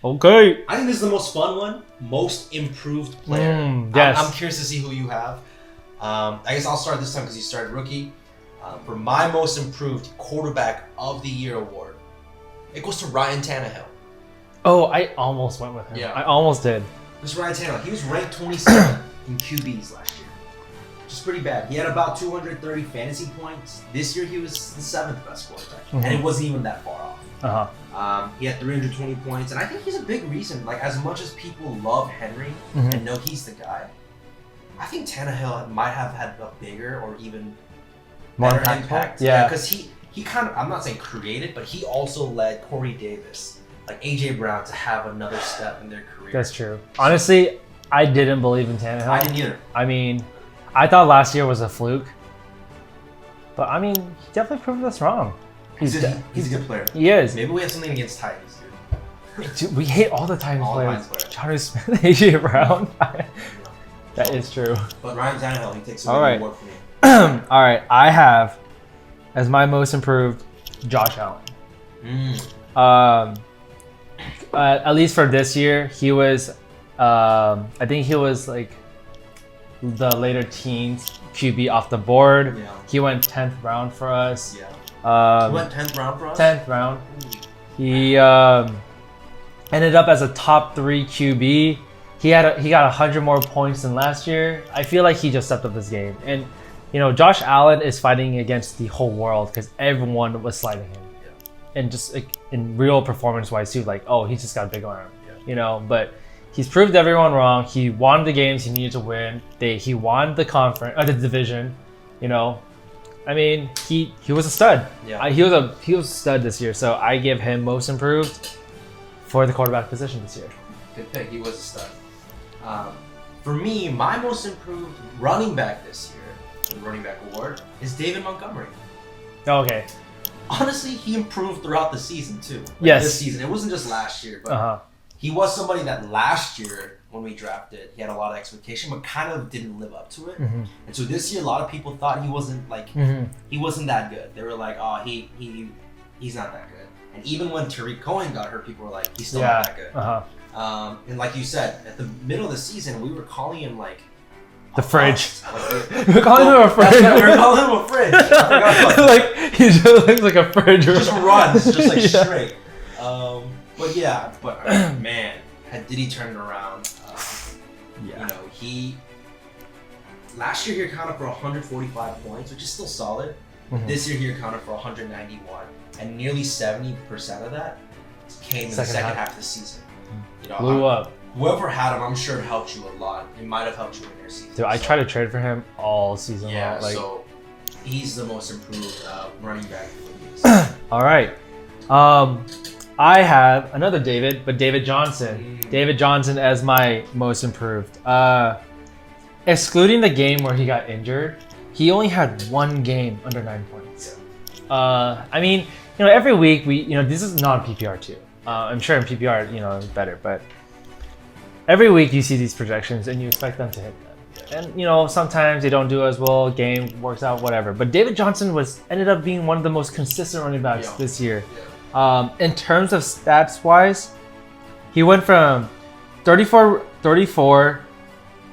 Okay. I think this is the most fun one. Most improved player. Yes. I'm curious to see who you have. I guess I'll start this time because you started rookie. For my most improved quarterback of the year award, it goes to Ryan Tannehill. Oh, I almost went with him. Yeah. I almost did. This Ryan Tannehill. He was ranked 27 in QBs last year, which is pretty bad. He had about 230 fantasy points. This year he was the 7th best quarterback, and it wasn't even that far off. He had 320 points, and I think he's a big reason. Like, as much as people love Henry and know he's the guy, I think Tannehill might have had a bigger or even more better impact. Yeah, because he kind of, I'm not saying created, but he also led Corey Davis, like AJ Brown, to have another step in their career. That's true. Honestly, I didn't believe in Tannehill. I didn't either. I mean, I thought last year was a fluke, but I mean, he definitely proved us wrong. He's a good player. He is. Maybe we have something against Titans, dude. Dude, we hate all the Titans All players. Titans players. Johnny Smith, AJ Brown. That is true. But Ryan Tannehill, he takes a All big right. award for me. All right, I have as my most improved Josh Allen. At least for this year, he was. I think he was like the later teens QB off the board. Yeah. He went 10th round for us. Yeah. He went 10th round for us? 10th round. He ended up as a top 3 QB. He got 100 more points than last year. I feel like he just stepped up his game. And, you know, Josh Allen is fighting against the whole world because everyone was sliding him. Yeah. And just like, in real performance-wise too, like, oh, he's just got a big arm. Yeah. You know, but he's proved everyone wrong. He won the games he needed to win. He won the conference, the division. You know, I mean, he was a stud. Yeah. He was a stud this year. So I give him most improved for the quarterback position this year. Good pick. He was a stud. For me, my most improved running back this year, the running back award, is David Montgomery. Okay. Honestly, he improved throughout the season too. Like Yes. This season, it wasn't just last year, but he was somebody that last year when we drafted, he had a lot of expectation, but kind of didn't live up to it. And so this year, a lot of people thought he wasn't like he wasn't that good. They were like, oh, he's not that good. And even when Tariq Cohen got hurt, people were like, he's still not that good. And like you said, at the middle of the season, we were calling him like the fridge. Like, we were calling him a fridge. We were calling him a fridge. I forgot about that. Like he just looks like a fridge. Just runs, just like straight. But yeah, man, did he turn it around? You know, he last year he accounted for 145 points, which is still solid. This year he accounted for 191, and nearly 70% of that came in the second half of the season. You know, blew up. Whoever had him, I'm sure it helped you a lot. It might have helped you in your season. Dude, I tried to trade for him all season long. Yeah, Like, so he's the most improved running back. all right. I have another David, but David Johnson. David Johnson as my most improved. Excluding the game where he got injured, he only had one game under 9 points. I mean, you know, every week this is not a PPR too. I'm sure in PPR, you know, it's better, but every week you see these projections and you expect them to hit them. And, you know, sometimes they don't do as well, game works out, whatever. But David Johnson ended up being one of the most consistent running backs this year. In terms of stats wise, he went from 34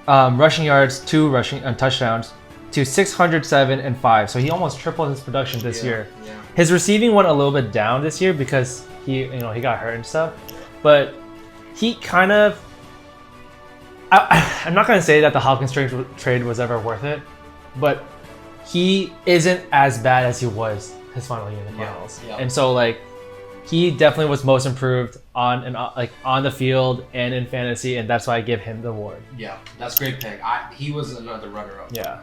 rushing yards, 2 rushing touchdowns, to 607 and 5. So he almost tripled his production this year. His receiving went a little bit down this year because he got hurt and stuff. But he kind of, I'm not going to say that the Hopkins trade was ever worth it, but he isn't as bad as he was his final year in the finals. And so like, he definitely was most improved on the field and in fantasy, and that's why I give him the award. Yeah, that's a great pick. He was another runner-up. Yeah.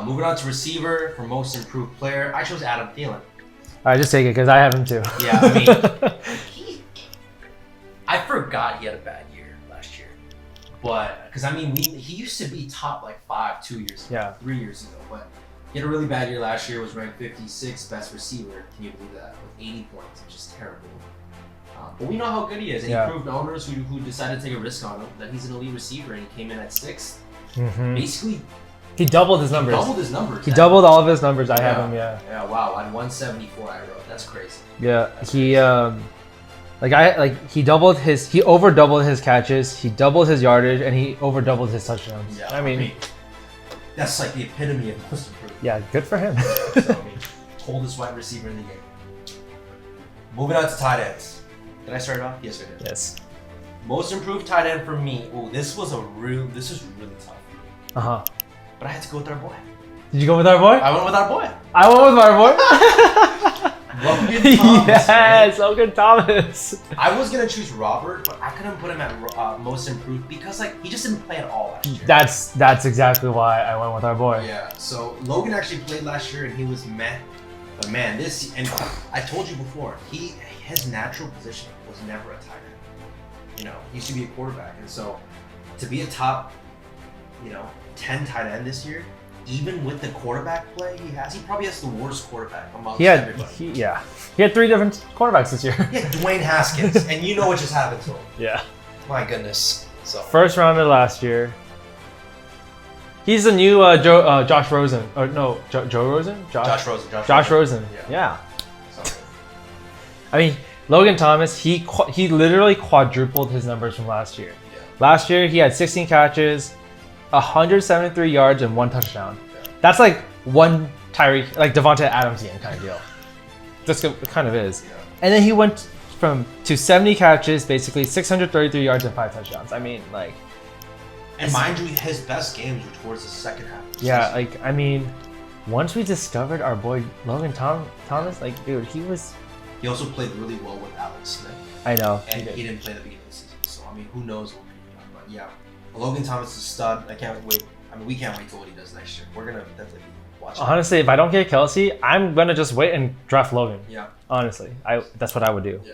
Moving on to receiver for most improved player, I chose Adam Thielen. All right, just take it because I have him too. Yeah, I mean, I forgot he had a bad year last year, but because I mean, he used to be top like 5 2 years ago, 3 years ago, but he had a really bad year last year. Was ranked 56th best receiver. Can you believe that? With 80 points, which is terrible. But we know how good he is, and he proved to owners who decided to take a risk on him that he's an elite receiver, and he came in at 6th. Basically, he doubled his numbers. He doubled all of his numbers. I have him. Yeah. Yeah. Wow. At 174, I wrote. That's crazy. Yeah. He over doubled his catches, he doubled his yardage, and he over doubled his touchdowns. Yeah, I mean, that's like the epitome of most improved. yeah, good for him. So, I mean, coldest wide receiver in the game. Moving on to tight ends. Did I start it off? Yes, I did. Yes. Most improved tight end for me. Oh, this is really tough. Uh-huh. But I had to go with our boy. Did you go with our boy? I went with our boy. I went with our boy. Logan Thomas. Yes, Logan Thomas. I was gonna choose Robert, but I couldn't put him at most improved because he just didn't play at all last year. That's exactly why I went with our boy. Yeah. So Logan actually played last year and he was meh. But man, I told you before, his natural position was never a tight end. He used to be a quarterback, and so to be a top, 10 tight end this year, even with the quarterback play he probably has the worst quarterback amongst everybody. He had 3 different quarterbacks this year. Yeah, Dwayne Haskins, and you know what just happened to him. Yeah. My goodness. So first rounder last year. He's the new Josh Rosen. Or no, Joe Rosen? Josh Rosen. Josh Rosen. Yeah. So. I mean, Logan Thomas, he literally quadrupled his numbers from last year. Yeah. Last year, he had 16 catches, 173 yards, and 1 touchdown. Yeah. That's like one Tyreek, like Devontae Adams-ian kind of deal. This kind of is. Yeah. And then he went to 70 catches, basically 633 yards and 5 touchdowns. I mean, like. And mind you, his best games were towards the second half. Yeah, I mean, once we discovered our boy Logan Thomas, dude, he was. He also played really well with Alex Smith. I know. And he didn't play the beginning of the season. So, I mean, who knows what we're doing. But yeah, Logan Thomas is a stud. I can't wait. I mean, we can't wait till what he does next year. We're going to definitely be watching. Honestly, if I don't get Kelsey, I'm going to just wait and draft Logan. Yeah. Honestly, that's what I would do. Yeah.